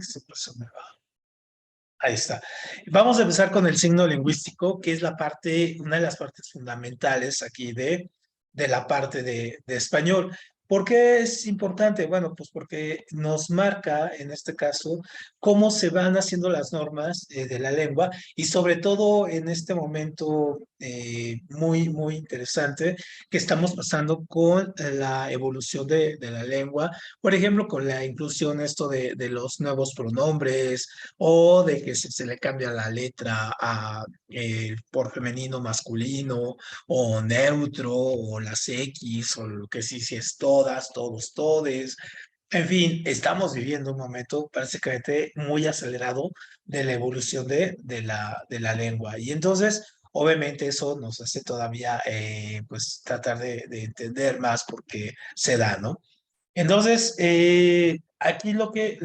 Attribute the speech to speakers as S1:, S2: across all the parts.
S1: Siempre se me va. Ahí está. Vamos a empezar con el signo lingüístico, que es la parte, una de las partes fundamentales aquí de la parte de español. ¿Por qué es importante? Bueno, pues porque nos marca, en este caso, cómo se van haciendo las normas de la lengua y sobre todo en este momento muy, muy interesante que estamos pasando con la evolución de la lengua, por ejemplo, con la inclusión esto de los nuevos pronombres, o de que se le cambia la letra a por femenino masculino o neutro o las X o lo que sí, si es todas, todos, todes. En fin, estamos viviendo un momento prácticamente muy acelerado de la evolución de la lengua. Y entonces, obviamente, eso nos hace todavía pues tratar de entender más por qué se da, ¿no? Entonces, aquí lo que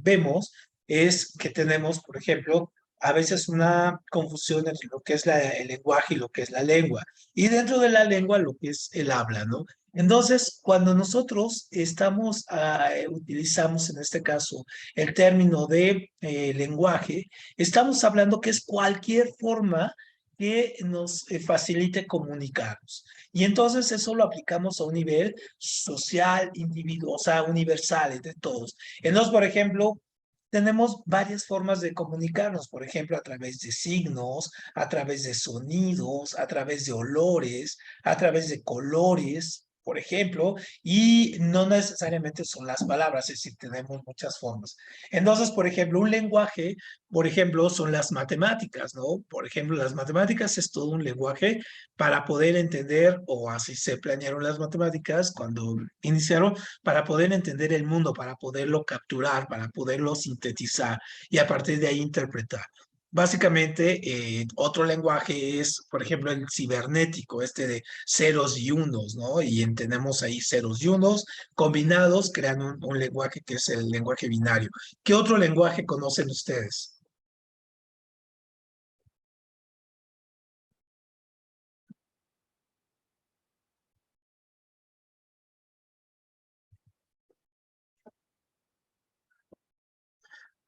S1: vemos es que tenemos, por ejemplo, a veces una confusión entre lo que es el lenguaje y lo que es la lengua. Y dentro de la lengua, lo que es el habla, ¿no? Entonces, cuando nosotros utilizamos en este caso el término de lenguaje, estamos hablando que es cualquier forma que nos facilite comunicarnos. Y entonces eso lo aplicamos a un nivel social, individual, o sea, universal de todos. Entonces, por ejemplo, tenemos varias formas de comunicarnos, por ejemplo, a través de signos, a través de sonidos, a través de olores, a través de colores, por ejemplo, y no necesariamente son las palabras, es decir, tenemos muchas formas. Entonces, por ejemplo, un lenguaje, por ejemplo, son las matemáticas, ¿no? Por ejemplo, las matemáticas es todo un lenguaje para poder entender, o así se planearon las matemáticas cuando iniciaron, para poder entender el mundo, para poderlo capturar, para poderlo sintetizar y a partir de ahí interpretar. Básicamente, otro lenguaje es, por ejemplo, el cibernético, este de ceros y unos, ¿no? Y tenemos ahí ceros y unos combinados, crean un lenguaje que es el lenguaje binario. ¿Qué otro lenguaje conocen ustedes?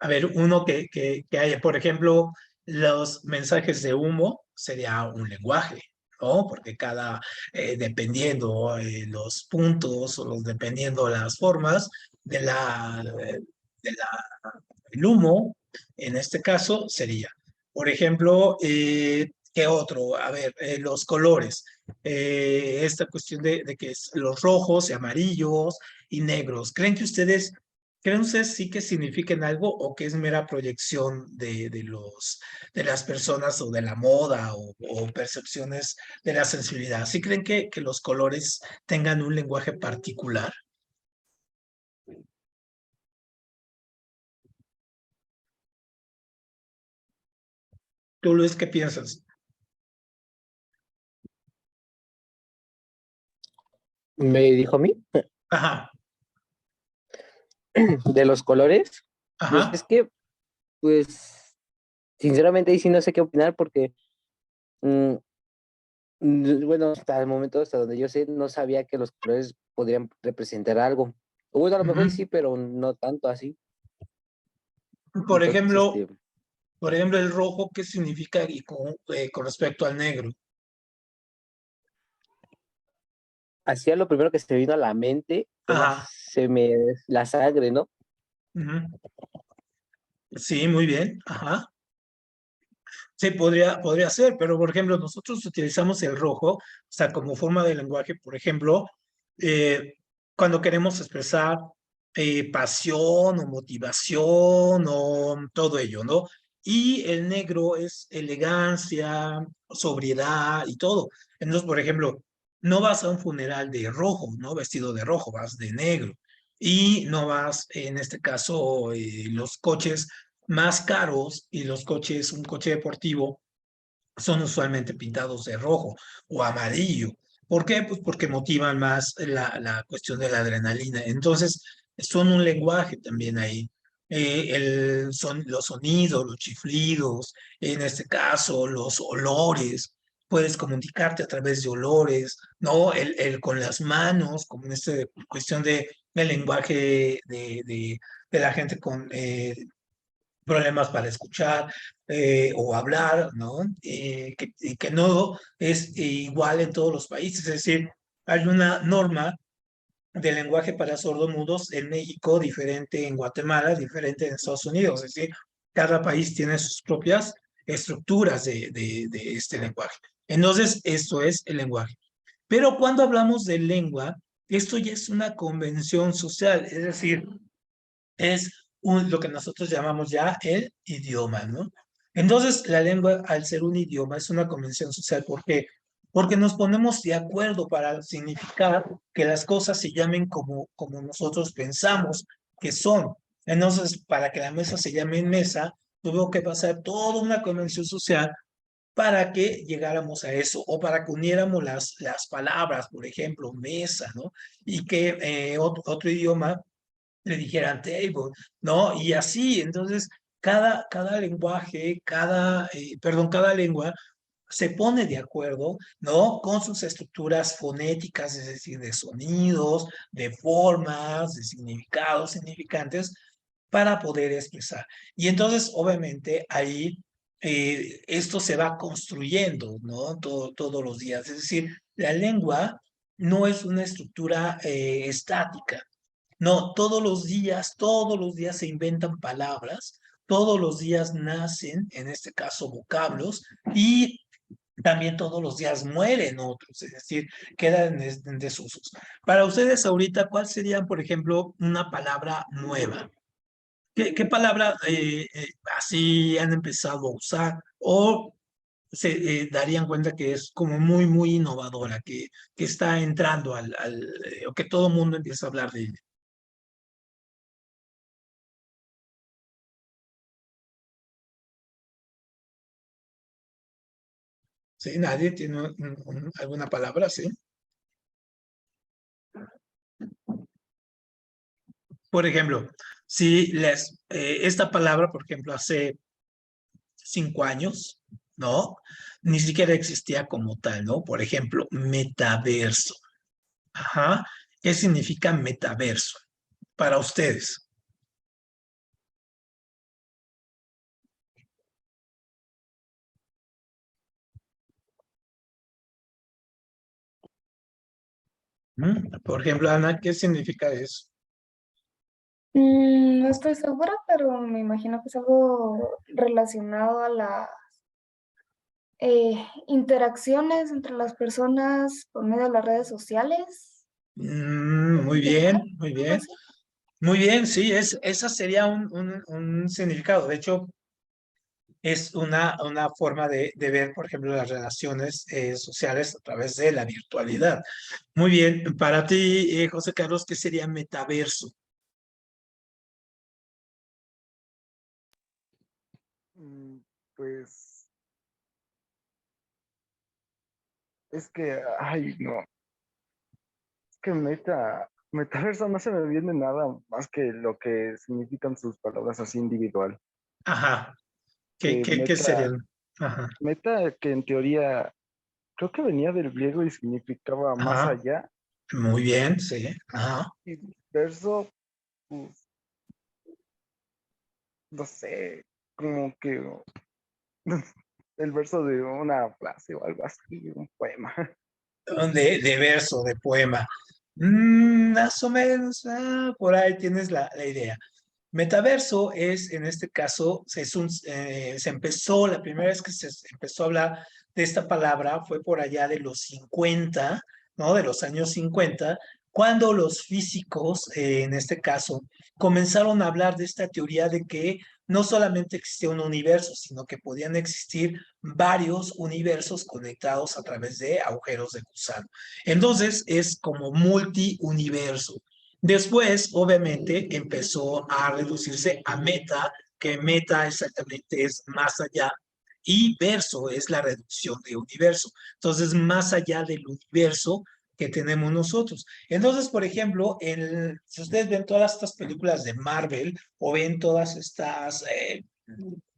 S1: A ver, uno que haya, por ejemplo, los mensajes de humo sería un lenguaje, ¿no? Porque dependiendo los puntos o dependiendo las formas el humo, en este caso, sería, por ejemplo, ¿qué otro? A ver, los colores. Esta cuestión de que es los rojos y amarillos y negros. ¿Creen ustedes sí que signifiquen algo o que es mera proyección de las personas o de la moda o percepciones de la sensibilidad? ¿Sí creen que los colores tengan un lenguaje particular? ¿Tú, Luis, qué piensas?
S2: Me dijo a mí
S1: Ajá,
S2: de los colores. Pues es
S1: ajá.
S2: que, pues, sinceramente ahí sí no sé qué opinar porque, mm, bueno, hasta el momento, hasta donde yo sé, no sabía que los colores podrían representar algo. O bueno, a lo mejor y
S1: Ujú.
S2: sí, pero no tanto así.
S1: Por
S2: Entonces,
S1: ejemplo, por ejemplo, el rojo, ¿qué significa y con respecto al negro?
S2: hacía lo primero que se me vino a la mente fue
S1: Ajá.
S2: la sangre, ¿no?
S1: Ujú. Sí, muy bien. Ajá. Sí, podría ser, pero por ejemplo, nosotros utilizamos el rojo, o sea, como forma de lenguaje, por ejemplo, eh, cuando queremos expresar pasión o motivación o todo ello, ¿no? Y el negro es elegancia, sobriedad y todo. Entonces, por ejemplo, no vas a un funeral de rojo, ¿no? Vestido de rojo, vas de negro. Y no vas, en este caso, los coches más caros y un coche deportivo, son usualmente pintados de rojo o amarillo. ¿Por qué? Pues porque motivan más la cuestión de la adrenalina. Entonces, son un lenguaje también ahí. Son los sonidos, los chiflidos, en este caso, los olores. Puedes comunicarte a través de olores, ¿no? Con las manos, como en esta cuestión el lenguaje de la gente con problemas para escuchar o hablar, ¿no? Y que no es igual en todos los países, es decir, hay una norma de lenguaje para sordomudos en México, diferente en Guatemala, diferente en Estados Unidos, es decir, cada país tiene sus propias estructuras de este lenguaje. Entonces, esto es el lenguaje. Pero cuando hablamos de lengua, esto ya es una convención social, es decir, es lo que nosotros llamamos ya el idioma, ¿no? Entonces, la lengua, al ser un idioma, es una convención social. ¿Por qué? Porque nos ponemos de acuerdo para significar que las cosas se llamen como nosotros pensamos que son. Entonces, para que la mesa se llame mesa, tuvo que pasar toda una convención social para que llegáramos a eso, o para que uniéramos las palabras, por ejemplo, mesa, ¿no? Y que otro idioma le dijeran table, ¿no? Y así, entonces, cada lenguaje, perdón, cada lengua se pone de acuerdo, ¿no? Con sus estructuras fonéticas, es decir, de sonidos, de formas, de significados, significantes, para poder expresar. Y entonces, obviamente, ahí esto se va construyendo, ¿no? Todos los días. Es decir, la lengua no es una estructura estática. No, todos los días se inventan palabras, todos los días nacen, en este caso, vocablos, y también todos los días mueren otros, es decir, quedan en desusos. Para ustedes ahorita, ¿cuál sería, por ejemplo, una palabra nueva? ¿Qué palabra así han empezado a usar o se darían cuenta que es como muy, muy innovadora, que está entrando o que todo el mundo empieza a hablar de ella? ¿Sí? ¿Nadie tiene alguna palabra? ¿Sí? Por ejemplo, si esta palabra, por ejemplo, hace 5 años, ¿no? Ni siquiera existía como tal, ¿no? Por ejemplo, metaverso. Ajá. ¿Qué significa metaverso para ustedes? Por ejemplo, Ana, ¿qué significa eso?
S3: No estoy segura, pero me imagino que es algo relacionado a las interacciones entre las personas por medio de las redes sociales,
S1: Muy
S3: digital,
S1: bien, muy
S3: algo
S1: bien.
S3: así.
S1: Muy bien, sí, esa sería un significado. De hecho, es una forma de ver, por ejemplo, las relaciones sociales a través de la virtualidad. Muy bien, para ti, José Carlos, ¿qué sería metaverso?
S4: Mm, Pues es que, ay, no, es que metaverso no se me viene nada más que lo que significan sus palabras así individual.
S1: Ajá,
S4: Que
S1: ¿qué serían? Ajá,
S4: meta que en teoría creo que venía del griego y significaba más
S1: ajá,
S4: allá.
S1: muy bien, sí, ajá.
S4: Y verso, pues, no sé, como que el verso de una frase o algo así, un poema.
S1: De verso, de poema. Más o menos, por ahí tienes la idea. Metaverso es, en este caso, se empezó, la primera vez que se empezó a hablar de esta palabra fue por allá de los 50, ¿no? De los años 50, cuando los físicos, en este caso, comenzaron a hablar de esta teoría de que no solamente existía un universo, sino que podían existir varios universos conectados a través de agujeros de gusano. Entonces, es como multiuniverso. Después, obviamente, empezó a reducirse a meta, que meta exactamente es más allá, y verso es la reducción de universo. Entonces, más allá del universo que tenemos nosotros. Entonces, por ejemplo, si ustedes ven todas estas películas de Marvel o ven todas estas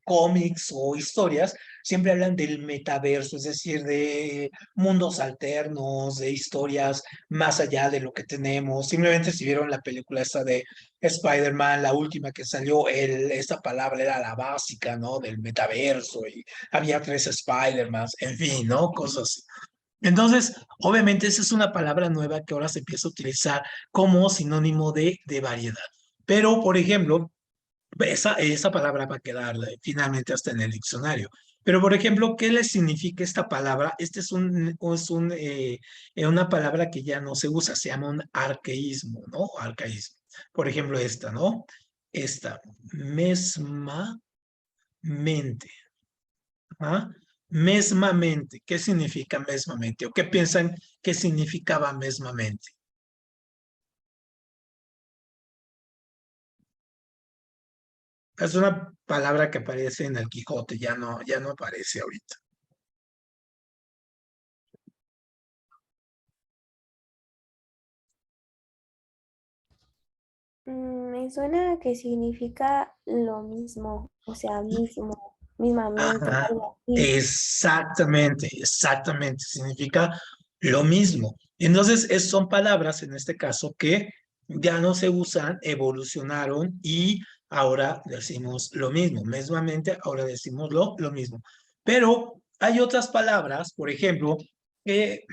S1: cómics o historias, siempre hablan del metaverso, es decir, de mundos alternos, de historias más allá de lo que tenemos. Simplemente si vieron la película esta de Spider-Man, la última que salió, esta palabra era la básica, ¿no? Del metaverso y había 3 Spider-Mans, en fin, ¿no? Cosas así. Entonces, obviamente, esa es una palabra nueva que ahora se empieza a utilizar como sinónimo de variedad. Pero, por ejemplo, esa palabra va a quedar finalmente hasta en el diccionario. Pero, por ejemplo, ¿qué le significa esta palabra? Este una palabra que ya no se usa, se llama un arcaísmo, ¿no? Arcaísmo. Por ejemplo, esta, ¿no? Esta, mesmamente. ¿Ah? Mesmamente. ¿Qué significa mesmamente? ¿O qué piensan que significaba mesmamente? Es una palabra que aparece en el Quijote, ya no aparece ahorita.
S5: Me suena que significa lo mismo, o sea, mismo, mismamente,
S1: Ajá,
S5: algo así.
S1: exactamente, exactamente, significa lo mismo. Entonces, son palabras en este caso que ya no se usan, evolucionaron y ahora decimos lo mismo. Mesmamente, ahora decimos lo mismo. Pero hay otras palabras, por ejemplo, que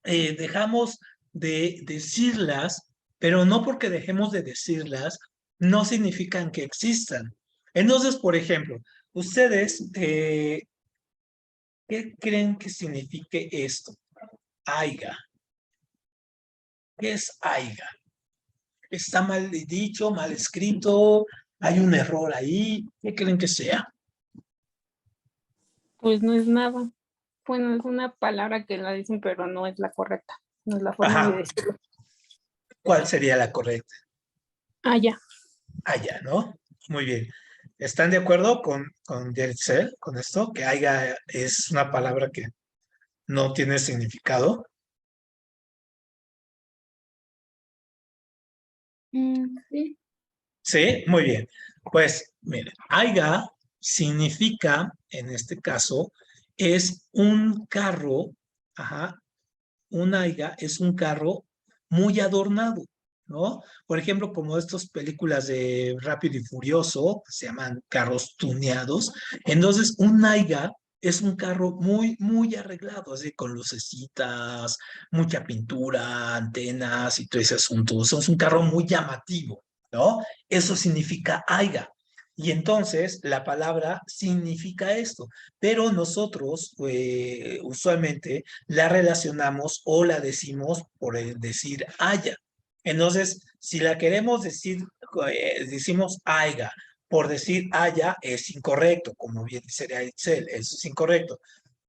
S1: dejamos de decirlas, pero no porque dejemos de decirlas, no significan que existan. Entonces, por ejemplo, ustedes, ¿qué creen que signifique esto? Aiga. ¿Qué es aiga? ¿Está mal dicho, mal escrito? ¿Hay un error ahí? ¿Qué creen que sea?
S6: Pues no es nada. Bueno, es una palabra que la dicen, pero no es la correcta. No es la forma de
S1: Ajá.
S6: decirlo.
S1: ¿Cuál sería la correcta?
S6: Ah, ya.
S1: Aiga, ¿no? Muy bien. ¿Están de acuerdo con Yeritzel, con esto? Que aiga es una palabra que no tiene significado.
S3: Sí.
S1: Sí, muy bien. Pues miren, aiga significa, en este caso, es un carro, ajá, un aiga es un carro muy adornado, ¿no? Por ejemplo, como estas películas de Rápido y Furioso, se llaman carros tuneados. Entonces, un aiga es un carro muy, muy arreglado, así con lucecitas, mucha pintura, antenas y todo ese asunto. Es un carro muy llamativo, ¿no? Eso significa aiga. Y entonces la palabra significa esto, pero nosotros usualmente la relacionamos o la decimos por el decir haya. Entonces, si la queremos decir, decimos aiga, por decir haya es incorrecto, como bien dice Excel, eso es incorrecto.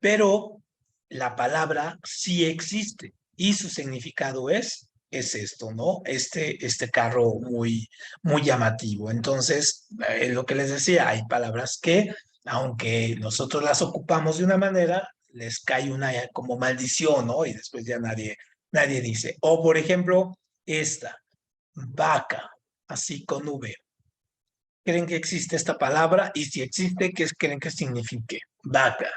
S1: Pero la palabra sí existe y su significado es esto, ¿no? Este carro muy, muy llamativo. Entonces, lo que les decía, hay palabras que, aunque nosotros las ocupamos de una manera, les cae una como maldición, ¿no? Y después ya nadie dice. O, por ejemplo, esta, vaca, así con V. ¿Creen que existe esta palabra? Y si existe, ¿qué creen que signifique? Vaca.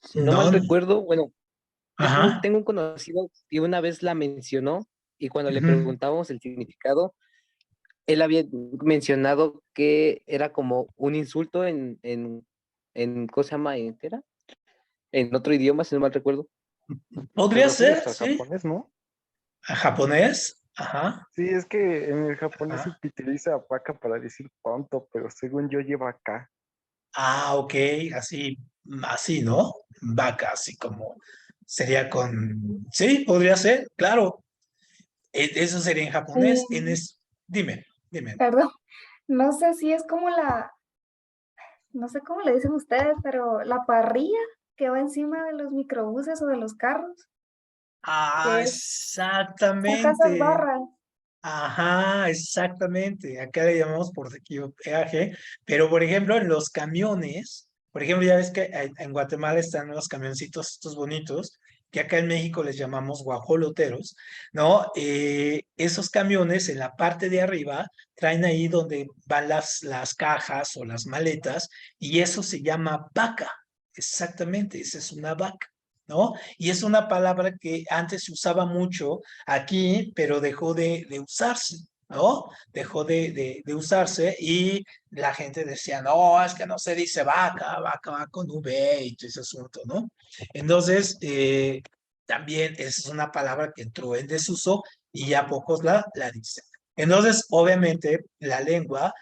S2: Si no mal
S1: No.
S2: recuerdo, bueno,
S1: Ajá.
S2: tengo un conocido que una vez la mencionó y cuando le
S1: Ujú.
S2: preguntábamos el significado, él había mencionado que era como un insulto en ¿cómo se llama? ¿Qué era? En otro idioma, si no mal recuerdo.
S1: Podría
S4: Te
S1: ser,
S4: refieres al
S1: sí.
S4: japonés, ¿no?
S1: ¿A japonés? Ajá.
S4: Sí, es que en el japonés se
S1: Ajá.
S4: utiliza vaca para decir tonto, pero según yo lleva acá.
S1: Ah, ok, así, ¿no? Vaca, así como sería con... Sí, podría ser, claro. Eso sería en japonés.
S3: Eh,
S1: Dime.
S3: Perdón, no sé si es como no sé cómo le dicen ustedes, pero la parrilla que va encima de los microbuses o de los carros,
S1: Ah,
S3: que son casas
S1: exactamente.
S3: barras.
S1: Ajá, exactamente. Acá le llamamos por peaje, pero por ejemplo en los camiones, por ejemplo ya ves que en Guatemala están los camioncitos estos bonitos que acá en México les llamamos guajoloteros, ¿no? Esos camiones en la parte de arriba traen ahí donde van las cajas o las maletas y eso se llama vaca. Exactamente, esa es una vaca, ¿no? Y es una palabra que antes se usaba mucho aquí, pero dejó de usarse, ¿no? Dejó de usarse y la gente decía, no, es que no se dice vaca, vaca va con V y todo ese asunto, ¿no? Entonces, también es una palabra que entró en desuso y ya pocos la dicen. Entonces, obviamente, la lengua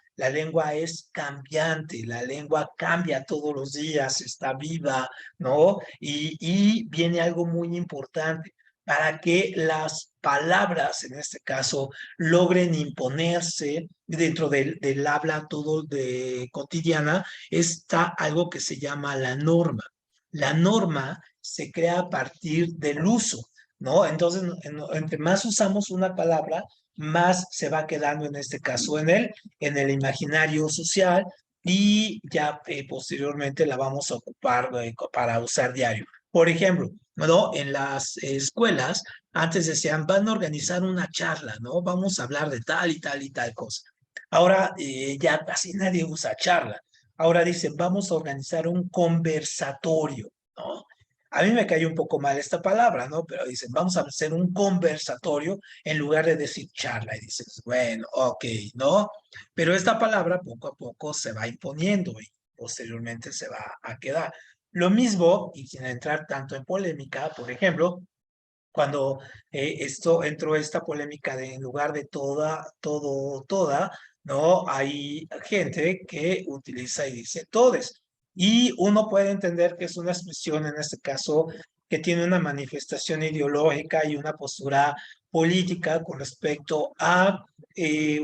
S1: es cambiante, la lengua cambia todos los días, está viva, ¿no? Y viene algo muy importante para que las palabras, en este caso, logren imponerse dentro del habla todo de cotidiana, está algo que se llama la norma. La norma se crea a partir del uso, ¿no? Entonces, entre más usamos una palabra, más se va quedando en este caso en el imaginario social y ya posteriormente la vamos a ocupar para usar diario. Por ejemplo, ¿no? En las escuelas antes decían, van a organizar una charla, ¿no? Vamos a hablar de tal y tal y tal cosa. Ahora ya casi nadie usa charla. Ahora dicen, vamos a organizar un conversatorio, ¿no? A mí me cayó un poco mal esta palabra, ¿no? Pero dicen, vamos a hacer un conversatorio en lugar de decir charla. Y dices, bueno, ok, ¿no? Pero esta palabra poco a poco se va imponiendo y posteriormente se va a quedar. Lo mismo, y sin entrar tanto en polémica, por ejemplo, cuando entró esta polémica de en lugar de toda, ¿no? Hay gente que utiliza y dice todes. Y uno puede entender que es una expresión, en este caso, que tiene una manifestación ideológica y una postura política con respecto a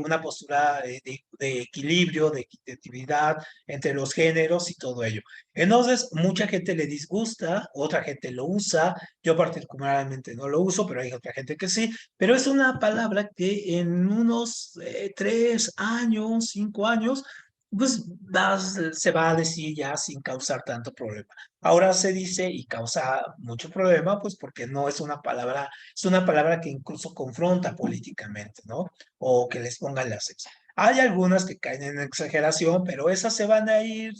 S1: una postura de equilibrio, de equitatividad entre los géneros y todo ello. Entonces, mucha gente le disgusta, otra gente lo usa, yo particularmente no lo uso, pero hay otra gente que sí, pero es una palabra que en unos 3 años, 5 años, pues se va a decir ya sin causar tanto problema. Ahora se dice y causa mucho problema, pues porque no es una palabra que incluso confronta políticamente, ¿no? O que les pongan las ex. Hay algunas que caen en exageración, pero esas se van a ir,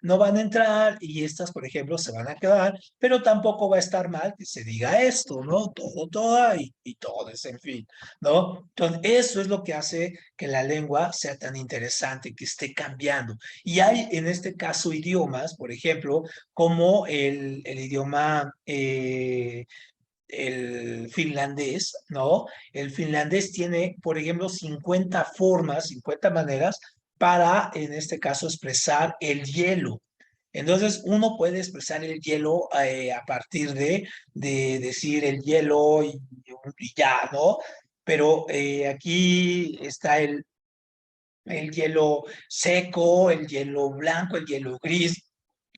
S1: no van a entrar y estas, por ejemplo, se van a quedar, pero tampoco va a estar mal que se diga esto, ¿no? Todo, toda y todes, en fin, ¿no? Entonces, eso es lo que hace que la lengua sea tan interesante, que esté cambiando. Y hay, en este caso, idiomas, por ejemplo, como el idioma el finlandés, ¿no? El finlandés tiene, por ejemplo, 50 formas, 50 maneras para, en este caso, expresar el hielo. Entonces, uno puede expresar el hielo a partir de decir el hielo y ya, ¿no? Pero aquí está el hielo seco, el hielo blanco, el hielo gris,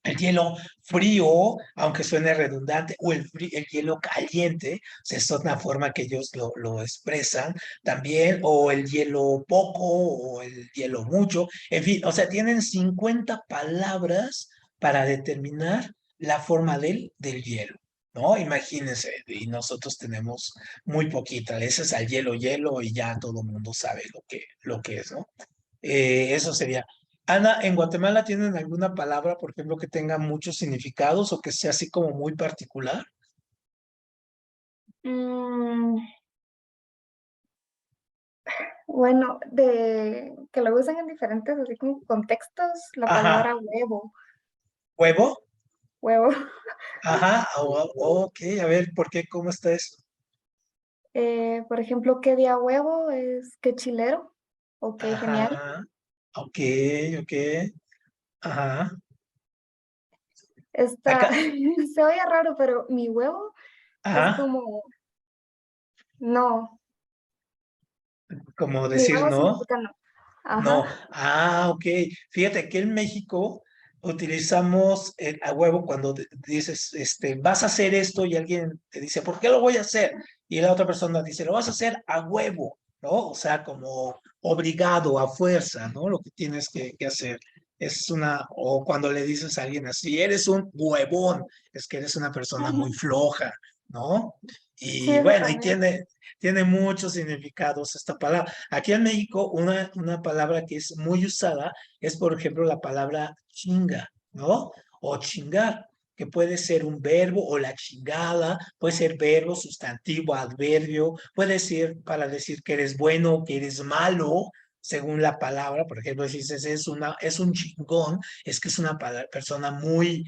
S1: el hielo frío, aunque suene redundante, o el hielo caliente, o sea, es una forma que ellos lo expresan también, o el hielo poco, o el hielo mucho, en fin, o sea, tienen 50 palabras para determinar la forma del hielo. ¿No? Imagínense, y nosotros tenemos muy poquita, ese es al hielo, hielo, y ya todo el mundo sabe lo que es, ¿no? Eso sería. Ana, ¿en Guatemala tienen alguna palabra, por ejemplo, que tenga muchos significados o que sea así como muy particular?
S3: Mm, bueno, de que lo usan en diferentes así como contextos, la
S1: Ajá.
S3: palabra huevo,
S1: ¿Huevo?
S3: huevo.
S1: Ajá. Ok, a ver, ¿por qué? ¿Cómo está eso?
S3: Por ejemplo, qué día huevo es qué chilero o qué genial.
S1: Ajá. Ok, ok. Ajá.
S3: Está,
S1: Acá.
S3: se oye raro, pero mi huevo es
S1: Ajá.
S3: como, no,
S1: Como
S3: mi
S1: decir
S3: huevo
S1: no.
S3: significa no.
S1: No,
S3: Ajá.
S1: ok. Fíjate que en México utilizamos el a huevo cuando dices, vas a hacer esto y alguien te dice, ¿por qué lo voy a hacer? Y la otra persona dice, lo vas a hacer a huevo, ¿no? O sea, como obligado, a fuerza, ¿no? Lo que tienes que hacer. o cuando le dices a alguien así, eres un huevón, es que eres una persona muy floja, ¿no?
S5: Sí,
S1: Y
S5: eso
S1: bueno, y
S5: también.
S1: tiene muchos significados esta palabra. Aquí en México, una palabra que es muy usada es, por ejemplo, la palabra chinga, ¿no? O chingar, que puede ser un verbo o la chingada, puede ser verbo, sustantivo, adverbio, puede ser para decir que eres bueno o que eres malo, según la palabra. Por ejemplo, si dices es un chingón, es que es una persona muy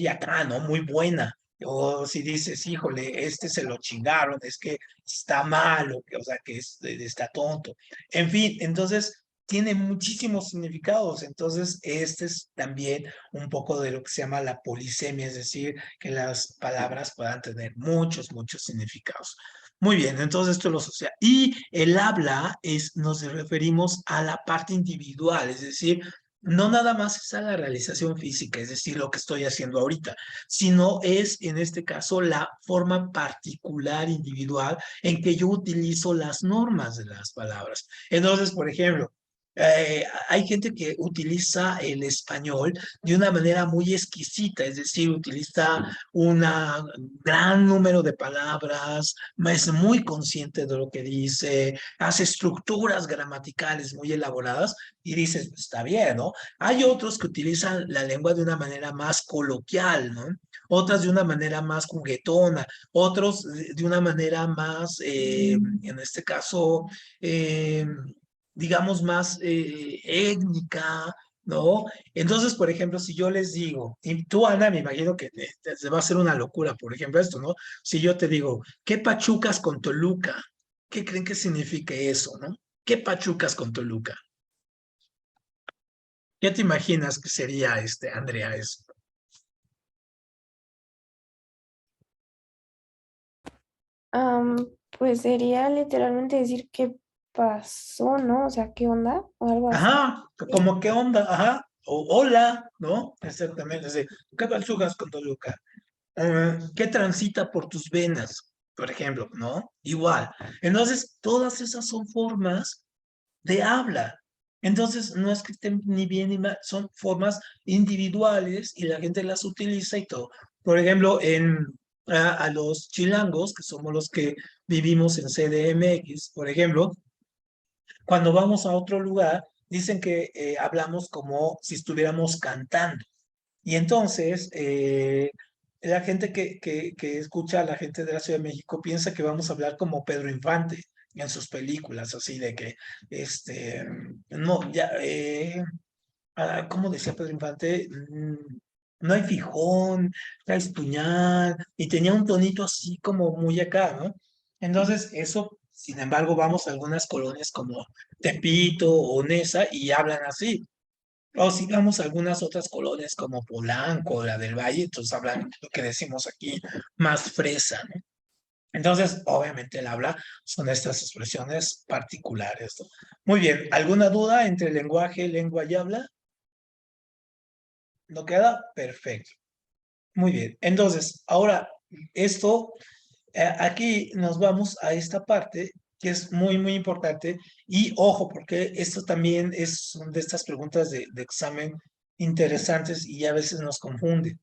S1: acá, ¿no? Muy buena. O si dices, híjole, este se lo chingaron, es que está malo, o sea, que está tonto. En fin, entonces tiene muchísimos significados. Entonces, este es también un poco de lo que se llama la polisemia, es decir, que las palabras puedan tener muchos significados. Muy bien, entonces esto es lo social. Y el habla nos referimos a la parte individual, es decir, no nada más es a la realización física, es decir, lo que estoy haciendo ahorita, sino es en este caso la forma particular individual en que yo utilizo las normas de las palabras. Entonces, por ejemplo, hay gente que utiliza el español de una manera muy exquisita, es decir, utiliza un gran número de palabras, es muy consciente de lo que dice, hace estructuras gramaticales muy elaboradas y dices, pues, está bien, ¿no? Hay otros que utilizan la lengua de una manera más coloquial, ¿no? Otras de una manera más juguetona, otros de una manera más, en este caso, digamos, más étnica, ¿no? Entonces, por ejemplo, si yo les digo, y tú, Ana, me imagino que te va a ser una locura, por ejemplo, esto, ¿no? Si yo te digo, ¿qué pachucas con Toluca? ¿Qué creen que significa eso, no? ¿Qué pachucas con Toluca? ¿Qué te imaginas que sería, Andrea, eso?
S5: Am, pues sería literalmente decir qué pasó, ¿no? O sea, ¿qué onda? O algo así.
S1: Ajá, como qué onda, ajá, o hola, ¿no? Exactamente, sí. ¿Qué pachucas con Toluca? ¿Qué transita por tus venas? Por ejemplo, ¿no? Igual. Entonces, todas esas son formas de habla. Entonces, no es que estén ni bien ni mal, son formas individuales y la gente las utiliza y todo. Por ejemplo, a los chilangos, que somos los que vivimos en CDMX, por ejemplo, cuando vamos a otro lugar, dicen que hablamos como si estuviéramos cantando. Y entonces, la gente que escucha a la gente de la Ciudad de México piensa que vamos a hablar como Pedro Infante en sus películas, así de que, no, ya, ¿cómo decía Pedro Infante? No hay fijón, traes puñal, y tenía un tonito así como muy acá, ¿no? Entonces, eso, sin embargo, vamos a algunas colonias como Tepito o Nesa y hablan así. O si vamos a algunas otras colonias como Polanco, la del Valle, entonces hablan lo que decimos aquí, más fresa, ¿no? Entonces, obviamente el habla son estas expresiones particulares, ¿no? Muy bien, ¿alguna duda entre lenguaje, lengua y habla? ¿No queda? Perfecto. Muy bien. Entonces, ahora, esto, aquí nos vamos a esta parte que es muy importante. Y ojo, porque esto también es una de estas preguntas de examen interesantes y a veces nos confunde.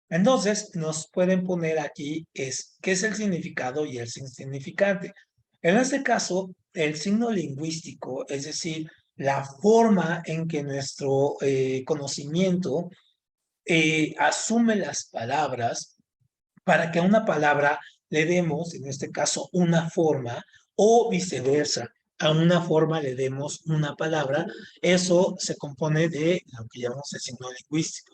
S1: Entonces, nos pueden poner aquí qué es el significado y el significante. En este caso, el signo lingüístico, es decir, la forma en que nuestro conocimiento asume las palabras para que a una palabra le demos, en este caso, una forma o viceversa. A una forma le demos una palabra, eso se compone de lo que llamamos el signo lingüístico.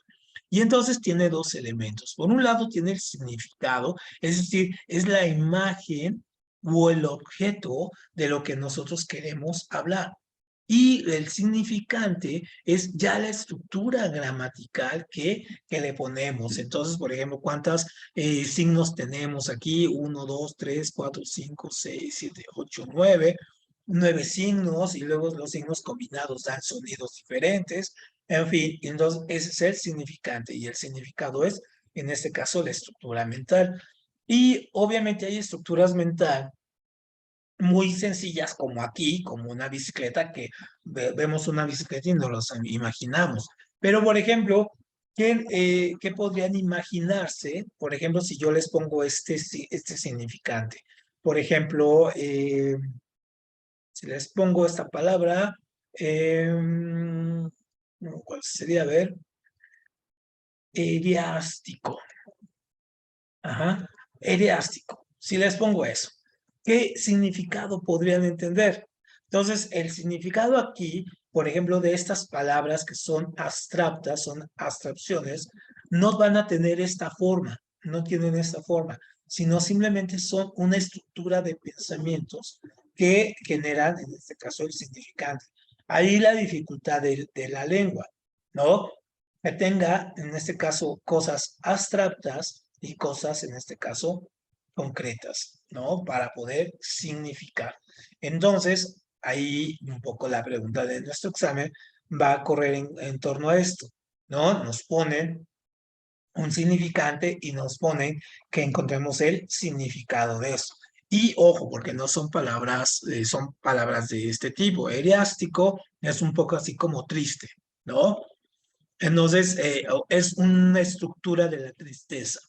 S1: Y entonces tiene dos elementos. Por un lado tiene el significado, es decir, es la imagen o el objeto de lo que nosotros queremos hablar. Y el significante es ya la estructura gramatical que le ponemos. Entonces, por ejemplo, ¿cuántos signos tenemos aquí? 1, 2, 3, 4, 5, 6, 7, 8, 9. 9 signos y luego los signos combinados dan sonidos diferentes. En fin, entonces ese es el significante y el significado es, en este caso, la estructura mental. Y obviamente hay estructuras mentales muy sencillas como aquí, como una bicicleta, que vemos una bicicleta y nos los imaginamos. Pero, por ejemplo, ¿qué podrían imaginarse? Por ejemplo, si yo les pongo este significante. Por ejemplo, si les pongo esta palabra, ¿cuál sería? A ver, eriástico. Ajá, eriástico. Si les pongo eso, ¿qué significado podrían entender? Entonces, el significado aquí, por ejemplo, de estas palabras que son abstractas, son abstracciones, no van a tener esta forma, no tienen esta forma, sino simplemente son una estructura de pensamientos que generan, en este caso, el significante. Ahí la dificultad de la lengua, ¿no? Que tenga, en este caso, cosas abstractas y cosas, en este caso, concretas, ¿no? Para poder significar. Entonces, ahí un poco la pregunta de nuestro examen va a correr en torno a esto, ¿no? Nos ponen un significante y nos ponen que encontremos el significado de eso. Y ojo, porque no son palabras de este tipo. Eriástico es un poco así como triste, ¿no? Entonces, es una estructura de la tristeza.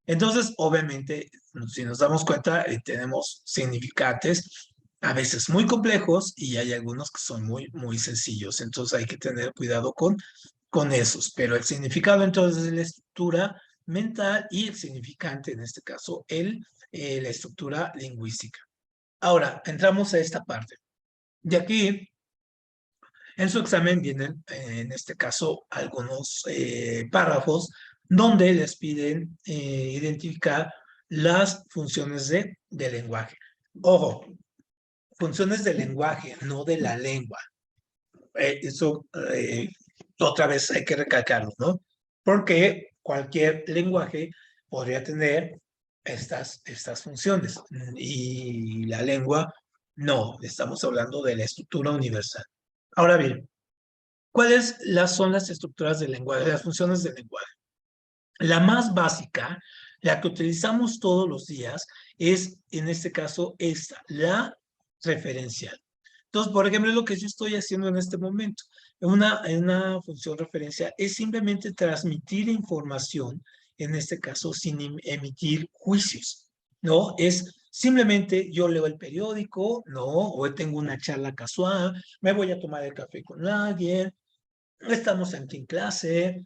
S1: Entonces, obviamente, si nos damos cuenta, tenemos significantes a veces muy complejos y hay algunos que son muy, muy sencillos. Entonces, hay que tener cuidado con esos. Pero el significado, entonces, es la estructura mental y el significante, en este caso, la estructura lingüística. Ahora, entramos a esta parte. De aquí, en su examen vienen, en este caso, algunos párrafos donde les piden identificar las funciones de lenguaje. Ojo, funciones del lenguaje, no de la lengua. Eso otra vez hay que recalcarlo, ¿no? Porque cualquier lenguaje podría tener estas funciones y la lengua no, estamos hablando de la estructura universal. Ahora bien, son las estructuras del lenguaje, las funciones del lenguaje? La más básica, la que utilizamos todos los días, es en este caso esta, la referencial. Entonces, por ejemplo, lo que yo estoy haciendo en este momento, una función referencial es simplemente transmitir información, en este caso sin emitir juicios, ¿no? Es simplemente yo leo el periódico, ¿no? Hoy tengo una charla casual, me voy a tomar el café con alguien, estamos aquí en clase,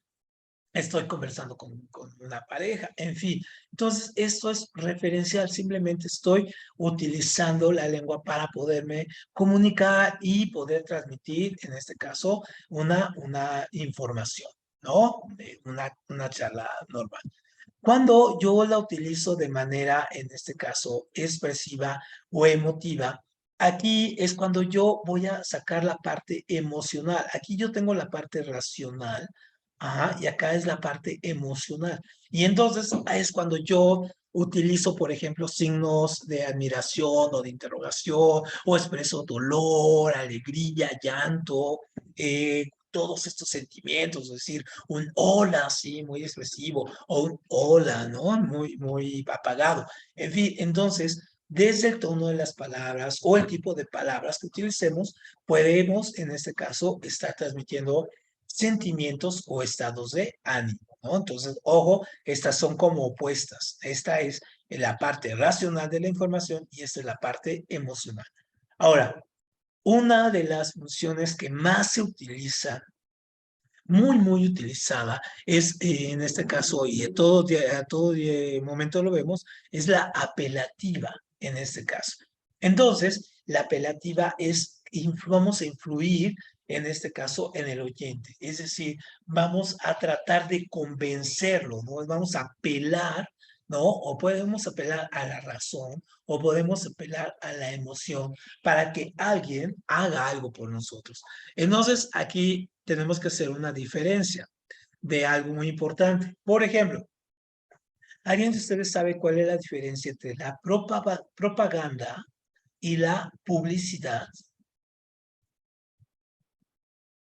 S1: estoy conversando con una pareja, en fin. Entonces, esto es referencial, simplemente estoy utilizando la lengua para poderme comunicar y poder transmitir, en este caso, una información, ¿no? Una charla normal. Cuando yo la utilizo de manera, en este caso, expresiva o emotiva, aquí es cuando yo voy a sacar la parte emocional. Aquí yo tengo la parte racional, ajá, y acá es la parte emocional. Y entonces es cuando yo utilizo, por ejemplo, signos de admiración o de interrogación, o expreso dolor, alegría, llanto, todos estos sentimientos, es decir, un hola, sí, muy expresivo, o un hola, ¿no? Muy, muy apagado. En fin, entonces, desde el tono de las palabras o el tipo de palabras que utilicemos, podemos, en este caso, estar transmitiendo sentimientos o estados de ánimo, ¿no? Entonces, ojo, estas son como opuestas. Esta es la parte racional de la información y esta es la parte emocional. Ahora, una de las funciones que más se utiliza, muy, muy utilizada, es en este caso, y a todo momento lo vemos, es la apelativa en este caso. Entonces, la apelativa es, vamos a influir en este caso en el oyente, es decir, vamos a tratar de convencerlo, ¿no? Vamos a apelar, ¿no? O podemos apelar a la razón, o podemos apelar a la emoción para que alguien haga algo por nosotros. Entonces, aquí tenemos que hacer una diferencia de algo muy importante. Por ejemplo, ¿alguien de ustedes sabe cuál es la diferencia entre la propaganda y la publicidad?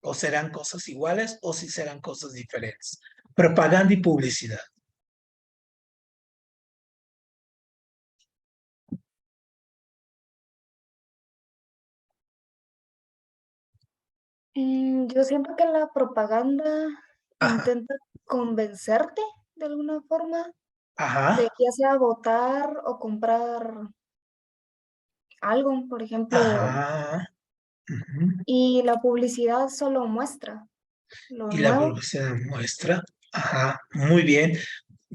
S1: ¿O serán cosas iguales o si serán cosas diferentes? Propaganda y publicidad.
S3: Yo siento que la propaganda
S1: Ajá,
S3: intenta convencerte de alguna forma de
S1: ajá,
S3: ya sea votar o comprar algo, por ejemplo,
S1: ajá. Ujú.
S3: y la publicidad solo muestra lo
S1: Y la
S3: nuevo.
S1: publicidad muestra, ajá, muy bien.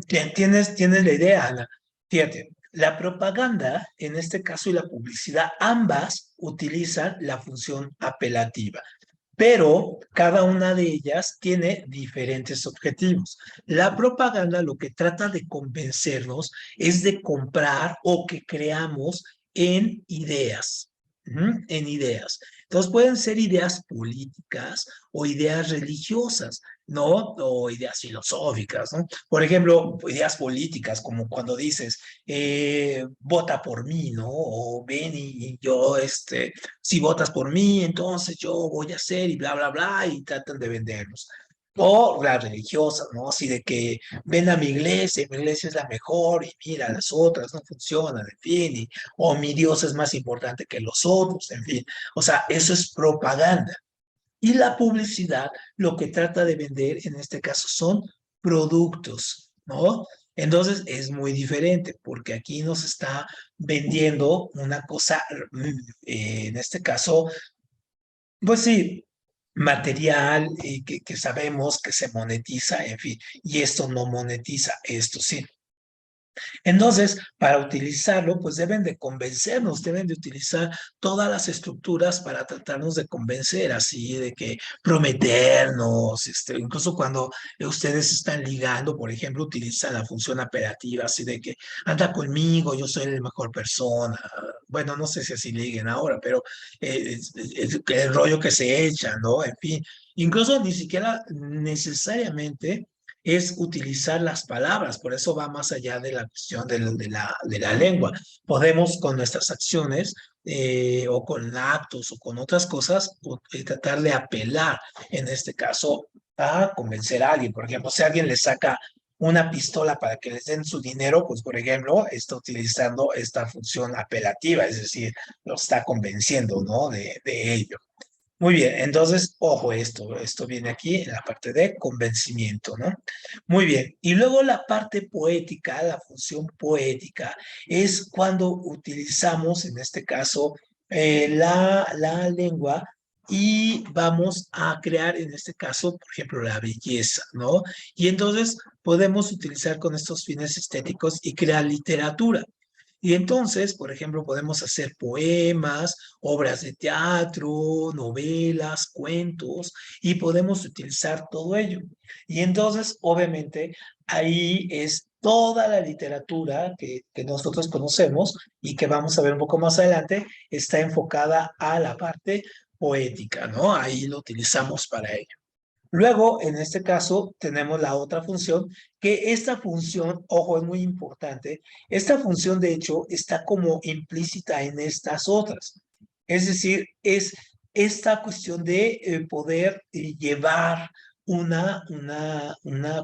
S1: Tienes la idea, Ana. Fíjate, la propaganda, en este caso, y la publicidad, ambas utilizan la función apelativa, pero cada una de ellas tiene diferentes objetivos. La propaganda lo que trata de convencernos es de comprar o que creamos en ideas. En ideas. Entonces pueden ser ideas políticas o ideas religiosas, ¿no? O ideas filosóficas, ¿no? Por ejemplo, ideas políticas, como cuando dices, vota por mí, ¿no? O ven y yo, si votas por mí, entonces yo voy a hacer y bla, bla, bla, y tratan de vendernos. O las religiosas, ¿no? Así de que ven a mi iglesia es la mejor y mira, las otras no funcionan, en fin, o mi Dios es más importante que los otros, en fin. O sea, eso es propaganda. Y la publicidad lo que trata de vender en este caso son productos, ¿no? Entonces es muy diferente porque aquí nos está vendiendo una cosa, en este caso, pues sí, material que sabemos que se monetiza, en fin, y esto no monetiza, esto sí. Entonces, para utilizarlo, pues deben de convencernos, deben de utilizar todas las estructuras para tratarnos de convencer, así de que prometernos, incluso cuando ustedes están ligando, por ejemplo, utilizan la función apelativa, así de que anda conmigo, yo soy la mejor persona. Bueno, no sé si así liguen ahora, pero el rollo que se echa, ¿no? En fin, incluso ni siquiera necesariamente es utilizar las palabras, por eso va más allá de la cuestión de la lengua. Podemos con nuestras acciones o con actos o con otras cosas tratar de apelar, en este caso, a convencer a alguien. Por ejemplo, si alguien le saca una pistola para que les den su dinero, pues por ejemplo, está utilizando esta función apelativa, es decir, lo está convenciendo, ¿no? De ello. Muy bien, entonces, ojo, esto viene aquí en la parte de convencimiento, ¿no? Muy bien, y luego la parte poética, la función poética, es cuando utilizamos, en este caso, la lengua y vamos a crear, en este caso, por ejemplo, la belleza, ¿no? Y entonces podemos utilizar con estos fines estéticos y crear literatura. Y entonces, por ejemplo, podemos hacer poemas, obras de teatro, novelas, cuentos, y podemos utilizar todo ello. Y entonces, obviamente, ahí es toda la literatura que nosotros conocemos y que vamos a ver un poco más adelante, está enfocada a la parte poética, ¿no? Ahí lo utilizamos para ello. Luego, en este caso, tenemos la otra función, que esta función, ojo, es muy importante, esta función de hecho está como implícita en estas otras. Es decir, es esta cuestión de poder llevar una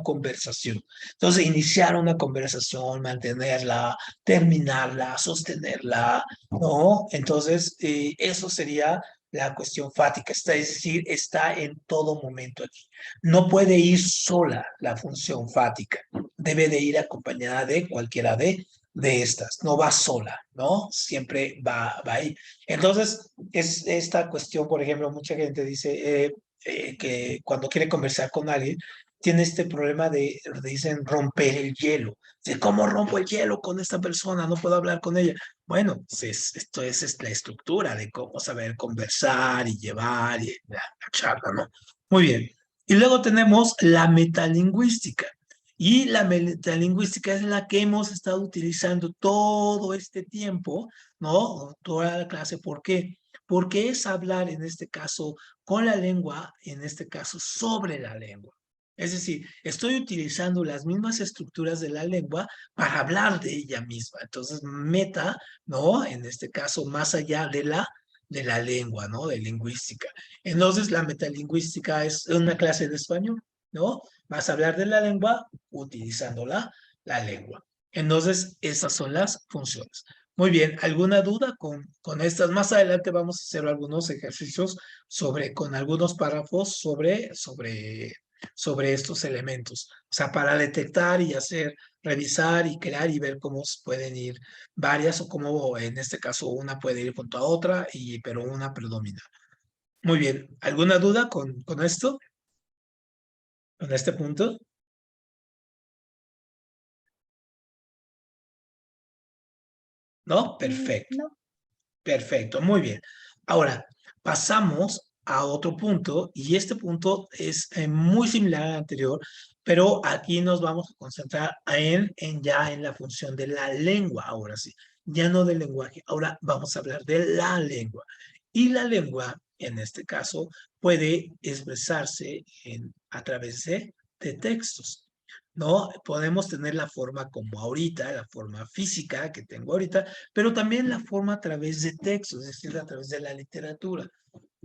S1: conversación. Entonces, iniciar una conversación, mantenerla, terminarla, sostenerla, ¿no? Entonces, eso sería la cuestión fática, es decir, está en todo momento aquí. No puede ir sola la función fática, debe de ir acompañada de cualquiera de estas, no va sola, ¿no? Siempre va ahí. Entonces, es esta cuestión, por ejemplo, mucha gente dice que cuando quiere conversar con alguien, tiene este problema dicen, romper el hielo. De cómo rompo el hielo con esta persona, no puedo hablar con ella. Bueno, pues esto es la estructura de cómo saber conversar y llevar y la charla, ¿no? Muy bien. Y luego tenemos la metalingüística. Y la metalingüística es la que hemos estado utilizando todo este tiempo, ¿no? Toda la clase. ¿Por qué? Porque es hablar, en este caso, con la lengua, en este caso, sobre la lengua. Es decir, estoy utilizando las mismas estructuras de la lengua para hablar de ella misma. Entonces, meta, ¿no? En este caso, más allá de la lengua, ¿no? De lingüística. Entonces, la metalingüística es una clase de español, ¿no? Vas a hablar de la lengua utilizando la lengua. Entonces, esas son las funciones. Muy bien, ¿alguna duda con estas? Más adelante vamos a hacer algunos ejercicios con algunos párrafos sobre estos elementos. O sea, para detectar y revisar y crear y ver cómo pueden ir varias o cómo en este caso una puede ir junto a otra, pero una predomina. Muy bien, ¿alguna duda con esto? ¿Con este punto? ¿No? Perfecto.
S3: No.
S1: Perfecto, muy bien. Ahora, pasamos a otro punto y este punto es muy similar al anterior, pero aquí nos vamos a concentrar ya en la función de la lengua, ahora sí, ya no del lenguaje, ahora vamos a hablar de la lengua. Y la lengua, en este caso, puede expresarse a través de textos. ¿No? Podemos tener la forma como ahorita, la forma física que tengo ahorita, pero también la forma a través de textos, es decir, a través de la literatura.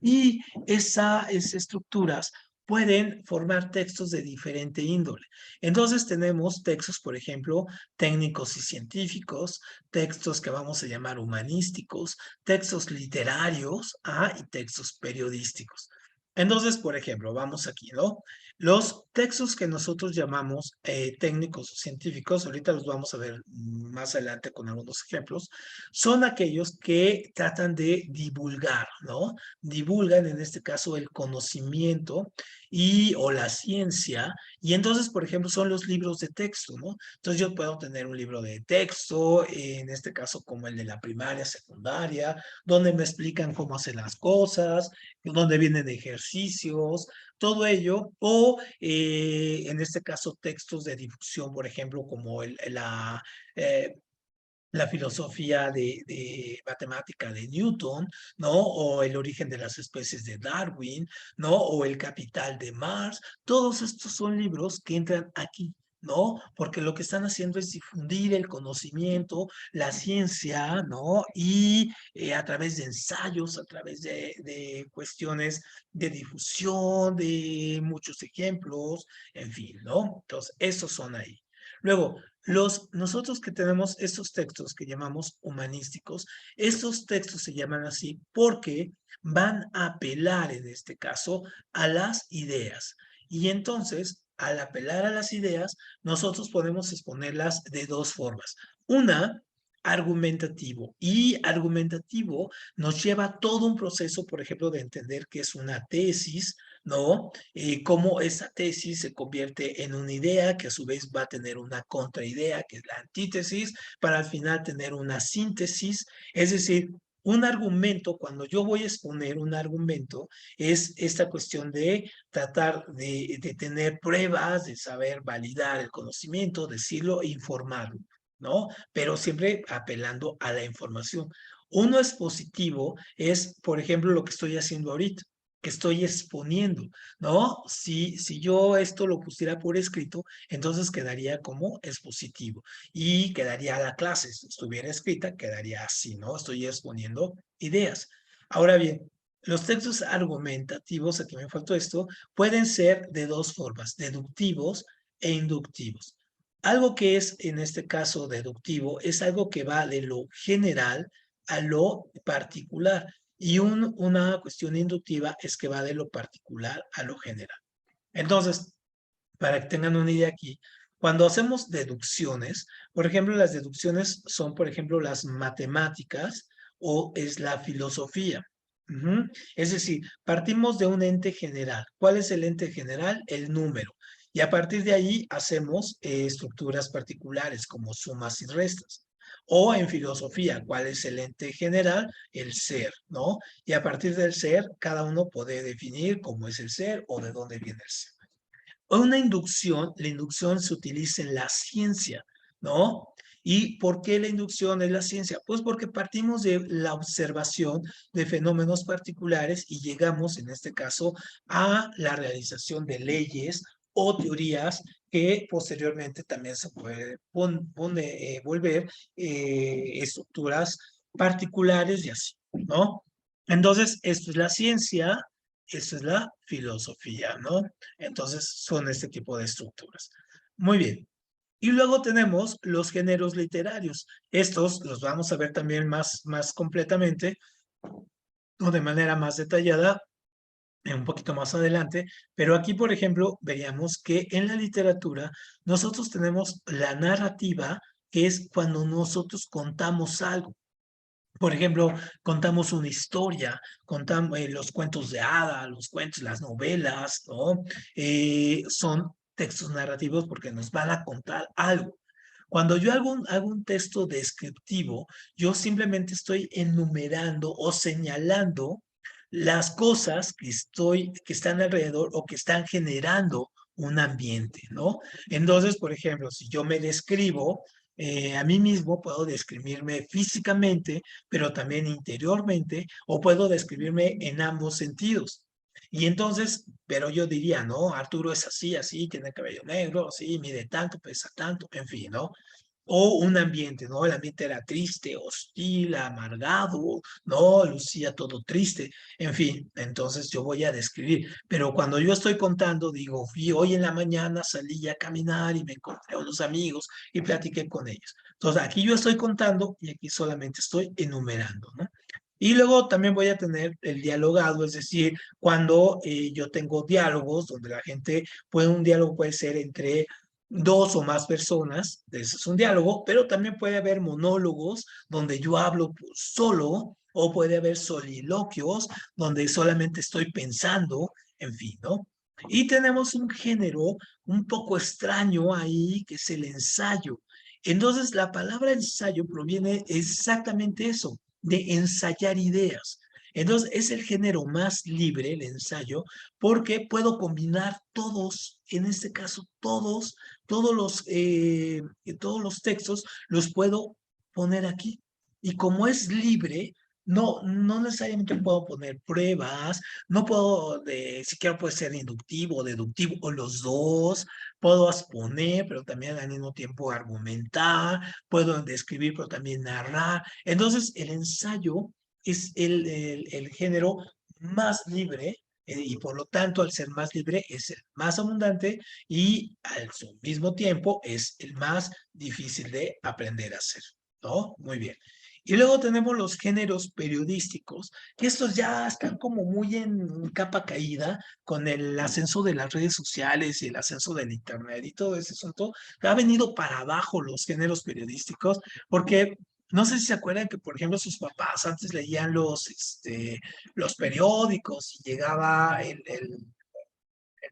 S1: Y esas estructuras pueden formar textos de diferente índole. Entonces tenemos textos, por ejemplo, técnicos y científicos, textos que vamos a llamar humanísticos, textos literarios y textos periodísticos. Entonces, por ejemplo, vamos aquí, ¿no? Los textos que nosotros llamamos técnicos o científicos, ahorita los vamos a ver más adelante con algunos ejemplos, son aquellos que tratan de divulgar, ¿no? Divulgan en este caso el conocimiento o la ciencia, y entonces, por ejemplo, son los libros de texto, ¿no? Entonces yo puedo tener un libro de texto, en este caso como el de la primaria, secundaria, donde me explican cómo hacer las cosas, donde vienen ejercicios, todo ello, o en este caso textos de difusión, por ejemplo, como la filosofía de matemática de Newton, ¿no? O el origen de las especies de Darwin, ¿no? O el Capital de Marx. Todos estos son libros que entran aquí, ¿no? Porque lo que están haciendo es difundir el conocimiento, la ciencia, ¿no? Y a través de ensayos, a través de cuestiones de difusión, de muchos ejemplos, en fin, ¿no? Entonces, esos son ahí. Luego, nosotros que tenemos estos textos que llamamos humanísticos, estos textos se llaman así porque van a apelar en este caso a las ideas. Y entonces, al apelar a las ideas, nosotros podemos exponerlas de dos formas. Una, argumentativo. Y argumentativo nos lleva a todo un proceso, por ejemplo, de entender qué es una tesis, ¿no? Cómo esa tesis se convierte en una idea que a su vez va a tener una contraidea, que es la antítesis, para al final tener una síntesis. Es decir, un argumento, cuando yo voy a exponer un argumento, es esta cuestión de tratar de tener pruebas, de saber validar el conocimiento, decirlo e informarlo, ¿no? Pero siempre apelando a la información. Uno expositivo es, por ejemplo, lo que estoy haciendo ahorita, que estoy exponiendo, ¿no? Si yo esto lo pusiera por escrito, entonces quedaría como expositivo y quedaría la clase, si estuviera escrita, quedaría así, ¿no? Estoy exponiendo ideas. Ahora bien, los textos argumentativos, aquí me faltó esto, pueden ser de dos formas, deductivos e inductivos. Algo que es, en este caso, deductivo, es algo que va de lo general a lo particular. Y una cuestión inductiva es que va de lo particular a lo general. Entonces, para que tengan una idea aquí, cuando hacemos deducciones, por ejemplo, las deducciones son, por ejemplo, las matemáticas o es la filosofía. Es decir, partimos de un ente general. ¿Cuál es el ente general? El número. Y a partir de ahí hacemos estructuras particulares como sumas y restas. O en filosofía, ¿cuál es el ente general? El ser, ¿no? Y a partir del ser, cada uno puede definir cómo es el ser o de dónde viene el ser. Una inducción, la inducción se utiliza en la ciencia, ¿no? ¿Y por qué la inducción es la ciencia? Pues porque partimos de la observación de fenómenos particulares y llegamos, en este caso, a la realización de leyes o teorías que posteriormente también se puede volver estructuras particulares y así, ¿no? Entonces, esto es la ciencia, esto es la filosofía, ¿no? Entonces, son este tipo de estructuras. Muy bien. Y luego tenemos los géneros literarios. Estos los vamos a ver también más completamente o de manera más detallada un poquito más adelante, pero aquí, por ejemplo, veríamos que en la literatura nosotros tenemos la narrativa, que es cuando nosotros contamos algo. Por ejemplo, contamos una historia, contamos los cuentos de hadas, los cuentos, las novelas, ¿no? Son textos narrativos porque nos van a contar algo. Cuando yo hago un texto descriptivo, yo simplemente estoy enumerando o señalando las cosas que están alrededor o que están generando un ambiente, ¿no? Entonces, por ejemplo, si yo me describo a mí mismo, puedo describirme físicamente, pero también interiormente, o puedo describirme en ambos sentidos. Y entonces, pero yo diría, no, Arturo es así, así, tiene cabello negro, así, mide tanto, pesa tanto, en fin, ¿no? O un ambiente, ¿no? El ambiente era triste, hostil, amargado, ¿no? Lucía todo triste, en fin, entonces yo voy a describir, pero cuando yo estoy contando, digo, fui hoy en la mañana, salí a caminar y me encontré a unos amigos y platiqué con ellos. Entonces aquí yo estoy contando y aquí solamente estoy enumerando, ¿no? Y luego también voy a tener el dialogado, es decir, cuando yo tengo diálogos donde la gente un diálogo puede ser entre dos o más personas, eso es un diálogo, pero también puede haber monólogos donde yo hablo solo o puede haber soliloquios donde solamente estoy pensando, en fin, ¿no? Y tenemos un género un poco extraño ahí que es el ensayo. Entonces, la palabra ensayo proviene exactamente eso, de ensayar ideas. Entonces, es el género más libre, el ensayo, porque puedo combinar todos, en este caso, todos los textos los puedo poner aquí. Y como es libre, no necesariamente puedo poner pruebas, no puedo, siquiera puede ser inductivo, deductivo, o los dos, puedo exponer, pero también al mismo tiempo argumentar, puedo describir, pero también narrar. Entonces, el ensayo es el género más libre y por lo tanto, al ser más libre, es el más abundante y al mismo tiempo es el más difícil de aprender a hacer, ¿no? Muy bien. Y luego tenemos los géneros periodísticos, que estos ya están como muy en capa caída con el ascenso de las redes sociales y el ascenso del internet y todo ese asunto. Ha venido para abajo los géneros periodísticos porque no sé si se acuerdan que, por ejemplo, sus papás antes leían los periódicos y llegaba el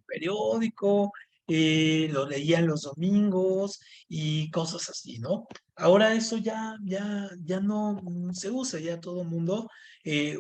S1: periódico, lo leían los domingos y cosas así, ¿no? Ahora eso ya no se usa, ya todo el mundo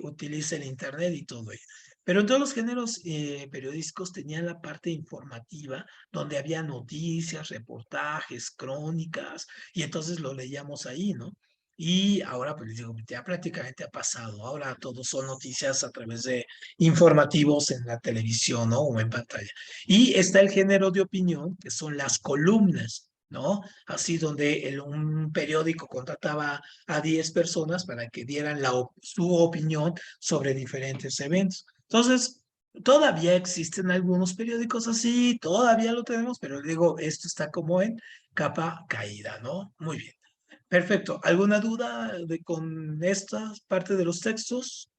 S1: utiliza el internet y todo ello. Pero en todos los géneros periodísticos tenían la parte informativa, donde había noticias, reportajes, crónicas, y entonces lo leíamos ahí, ¿no? Y ahora, pues les digo, ya prácticamente ha pasado. Ahora todos son noticias a través de informativos en la televisión, ¿no? O en pantalla. Y está el género de opinión, que son las columnas, ¿no? Así donde un periódico contrataba a 10 personas para que dieran su opinión sobre diferentes eventos. Entonces, todavía existen algunos periódicos así, todavía lo tenemos, pero digo, esto está como en capa caída, ¿no? Muy bien. Perfecto. ¿Alguna duda con esta parte de los textos?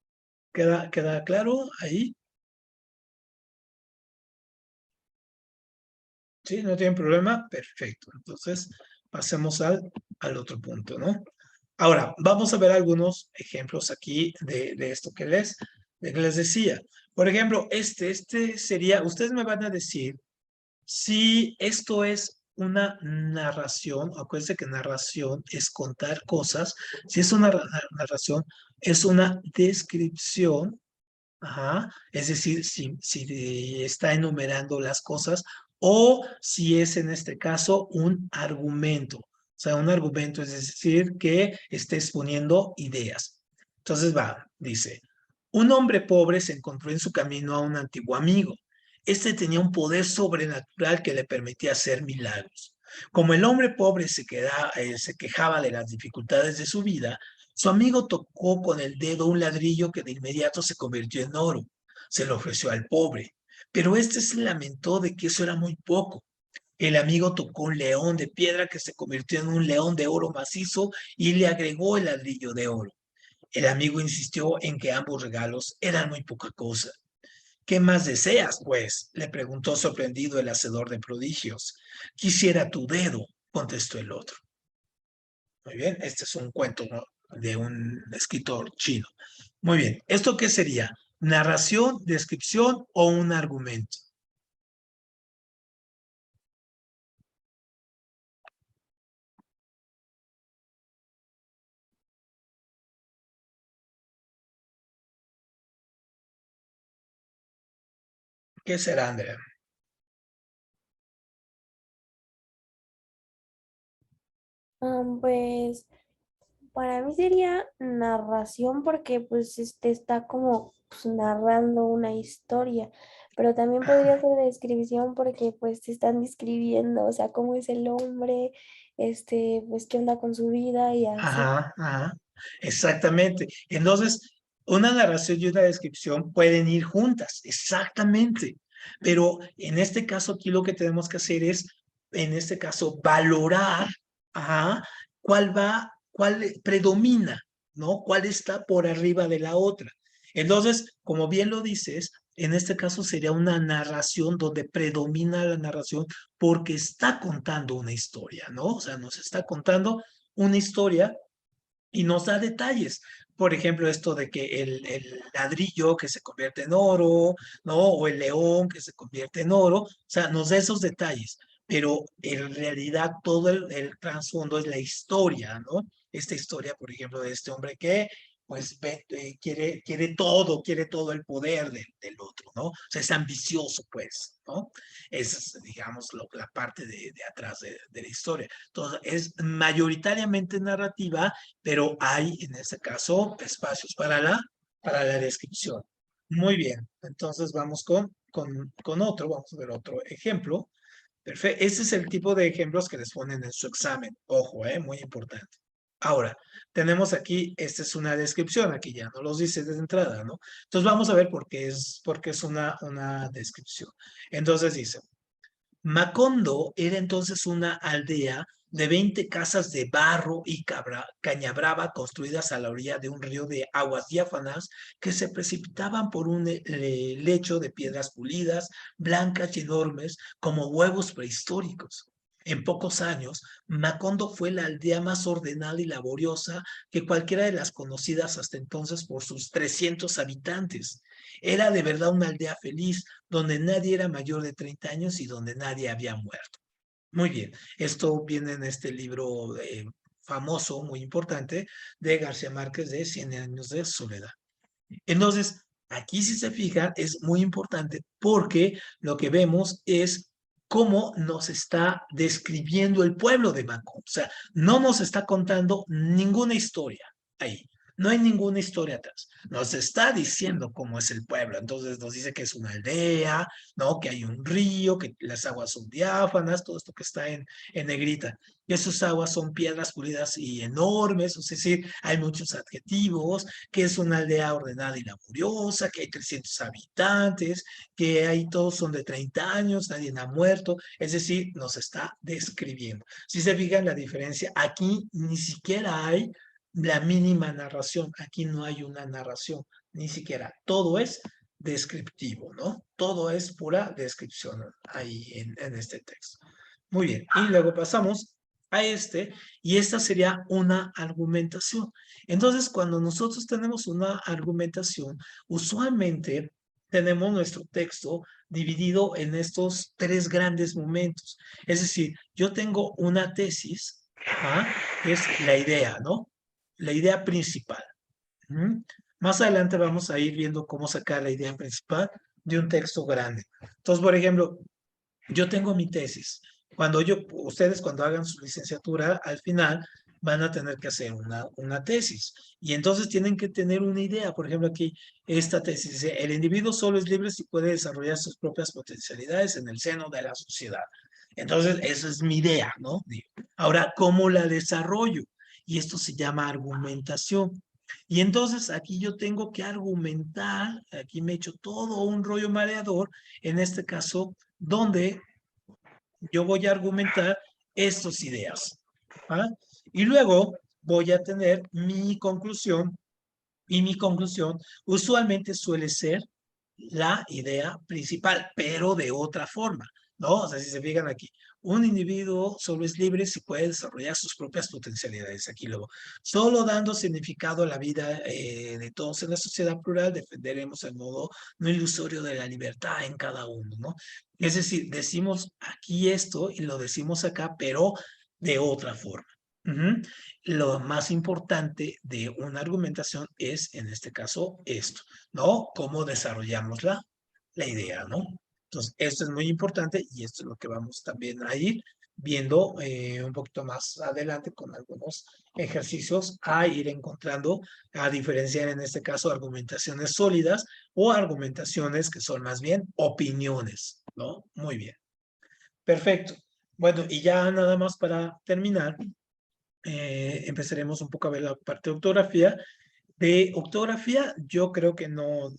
S1: ¿Queda claro ahí? ¿Sí? ¿No tienen problema? Perfecto. Entonces, pasemos al otro punto, ¿no? Ahora, vamos a ver algunos ejemplos aquí de esto que les decía. Por ejemplo, este sería, ustedes me van a decir si esto es una narración, acuérdense que narración es contar cosas, si es una narración, es una descripción. Ajá, es decir, si está enumerando las cosas o si es en este caso un argumento. O sea, un argumento es decir que esté exponiendo ideas. Entonces dice, un hombre pobre se encontró en su camino a un antiguo amigo. Este tenía un poder sobrenatural que le permitía hacer milagros. Como el hombre pobre se quejaba de las dificultades de su vida, su amigo tocó con el dedo un ladrillo que de inmediato se convirtió en oro. Se lo ofreció al pobre, pero este se lamentó de que eso era muy poco. El amigo tocó un león de piedra que se convirtió en un león de oro macizo y le agregó el ladrillo de oro. El amigo insistió en que ambos regalos eran muy poca cosa. ¿Qué más deseas, pues? Le preguntó sorprendido el hacedor de prodigios. Quisiera tu dedo, contestó el otro. Muy bien, este es un cuento, ¿no?, de un escritor chino. Muy bien, ¿esto qué sería? ¿Narración, descripción o un argumento? ¿Qué será, Andrea?
S5: Pues para mí sería narración porque pues está como pues, narrando una historia, pero también podría ser descripción porque pues te están describiendo, o sea, cómo es el hombre, pues qué onda con su vida y así.
S1: Ajá, ajá, exactamente. Entonces, una narración y una descripción pueden ir juntas, exactamente. Pero en este caso, aquí lo que tenemos que hacer es, en este caso, valorar, ajá, cuál predomina, ¿no? Cuál está por arriba de la otra. Entonces, como bien lo dices, en este caso sería una narración donde predomina la narración porque está contando una historia, ¿no? O sea, nos está contando una historia y nos da detalles. Por ejemplo, esto de que el ladrillo que se convierte en oro, ¿no? O el león que se convierte en oro, o sea, nos da esos detalles, pero en realidad todo el trasfondo es la historia, ¿no? Esta historia, por ejemplo, de este hombre que pues quiere todo el poder del otro, ¿no? O sea, es ambicioso, pues, ¿no? Esa es, digamos, la parte de atrás de la historia. Entonces, es mayoritariamente narrativa, pero hay en este caso espacios para la descripción. Muy bien, entonces vamos con otro, vamos a ver otro ejemplo. Perfecto, ese es el tipo de ejemplos que les ponen en su examen. Ojo, muy importante. Ahora, tenemos aquí, esta es una descripción, aquí ya no los dice de entrada, ¿no? Entonces vamos a ver por qué es una descripción. Entonces dice, Macondo era entonces una aldea de 20 casas de barro y caña brava construidas a la orilla de un río de aguas diáfanas que se precipitaban por un lecho de piedras pulidas, blancas y enormes como huevos prehistóricos. En pocos años, Macondo fue la aldea más ordenada y laboriosa que cualquiera de las conocidas hasta entonces por sus 300 habitantes. Era de verdad una aldea feliz, donde nadie era mayor de 30 años y donde nadie había muerto. Muy bien, esto viene en este libro famoso, muy importante, de García Márquez de 100 años de soledad. Entonces, aquí si se fijan, es muy importante porque lo que vemos es cómo nos está describiendo el pueblo de Macón. O sea, no nos está contando ninguna historia ahí. No hay ninguna historia atrás. Nos está diciendo cómo es el pueblo. Entonces nos dice que es una aldea, ¿no? Que hay un río, que las aguas son diáfanas, todo esto que está en negrita. Y esas aguas son piedras pulidas y enormes, es decir, hay muchos adjetivos, que es una aldea ordenada y laboriosa, que hay 300 habitantes, que ahí todos son de 30 años, nadie ha muerto, es decir, nos está describiendo. Si se fijan la diferencia, aquí ni siquiera hay la mínima narración, aquí no hay una narración, ni siquiera, todo es descriptivo, ¿no? Todo es pura descripción ahí en este texto. Muy bien, y luego pasamos a y esta sería una argumentación. Entonces, cuando nosotros tenemos una argumentación, usualmente tenemos nuestro texto dividido en estos tres grandes momentos. Es decir, yo tengo una tesis, que es la idea, ¿no? La idea principal. ¿Mm? Más adelante vamos a ir viendo cómo sacar la idea principal de un texto grande. Entonces, por ejemplo, yo tengo mi tesis. Ustedes cuando hagan su licenciatura, al final van a tener que hacer una tesis. Y entonces tienen que tener una idea. Por ejemplo, aquí esta tesis dice, el individuo solo es libre si puede desarrollar sus propias potencialidades en el seno de la sociedad. Entonces, esa es mi idea, ¿no? Ahora, ¿cómo la desarrollo? Y esto se llama argumentación. Y entonces aquí yo tengo que argumentar, aquí me he hecho todo un rollo mareador, en este caso, donde yo voy a argumentar estas ideas. ¿Ah? Y luego voy a tener mi conclusión, y mi conclusión usualmente suele ser la idea principal, pero de otra forma, ¿no? O sea, si se fijan aquí, un individuo solo es libre si puede desarrollar sus propias potencialidades. Aquí luego, solo dando significado a la vida de todos en la sociedad plural, defenderemos el modo no ilusorio de la libertad en cada uno, ¿no? Es decir, decimos aquí esto y lo decimos acá, pero de otra forma. Ujú. Lo más importante de una argumentación es, en este caso, esto, ¿no? Cómo desarrollamos la idea, ¿no? Entonces, esto es muy importante y esto es lo que vamos también a ir viendo un poquito más adelante con algunos ejercicios a ir encontrando, a diferenciar en este caso argumentaciones sólidas o argumentaciones que son más bien opiniones, ¿no? Muy bien. Perfecto. Bueno, y ya nada más para terminar, empezaremos un poco a ver la parte de ortografía. De ortografía, yo creo que no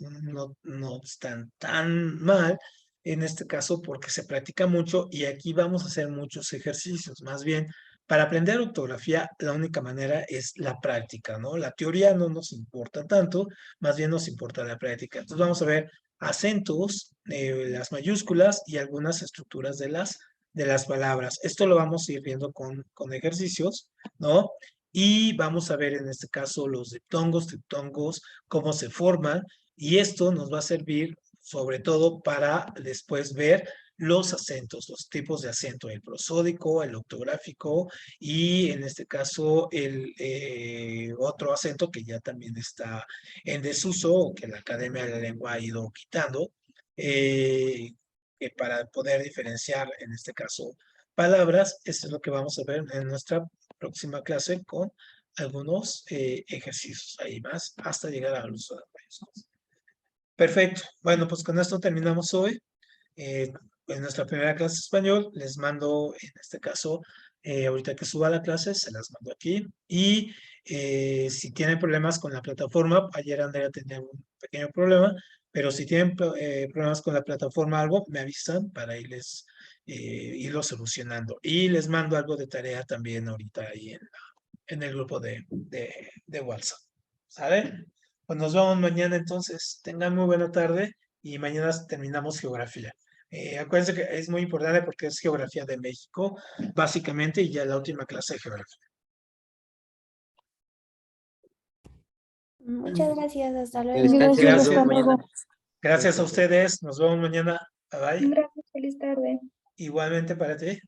S1: están tan mal en este caso porque se practica mucho y aquí vamos a hacer muchos ejercicios. Más bien, para aprender ortografía, la única manera es la práctica, ¿no? La teoría no nos importa tanto, más bien nos importa la práctica. Entonces vamos a ver acentos, las mayúsculas y algunas estructuras de las palabras. Esto lo vamos a ir viendo con ejercicios, ¿no? Y vamos a ver en este caso los diptongos, cómo se forman, y esto nos va a servir sobre todo para después ver los acentos, los tipos de acento, el prosódico, el ortográfico y en este caso el otro acento que ya también está en desuso o que la Academia de la Lengua ha ido quitando para poder diferenciar en este caso palabras. Esto es lo que vamos a ver en nuestra próxima clase con algunos ejercicios ahí más hasta llegar al uso de mayúsculas. Perfecto. Bueno, pues con esto terminamos hoy. En nuestra primera clase de español les mando, en este caso, ahorita que suba la clase, se las mando aquí. Y si tienen problemas con la plataforma, ayer Andrea tenía un pequeño problema, pero si tienen problemas con la plataforma algo, me avisan para irlo solucionando. Y les mando algo de tarea también ahorita ahí en el grupo de WhatsApp. ¿Sale? Pues nos vemos mañana entonces. Tengan muy buena tarde y mañana terminamos geografía. Acuérdense que es muy importante porque es geografía de México, básicamente, y ya la última clase de geografía.
S5: Muchas gracias, hasta
S2: Que
S5: luego.
S2: descansen, nos
S1: Gracias.
S2: vemos mañana.
S1: Gracias a ustedes. Nos vemos mañana. Bye bye.
S3: Gracias, feliz tarde.
S1: Igualmente para ti.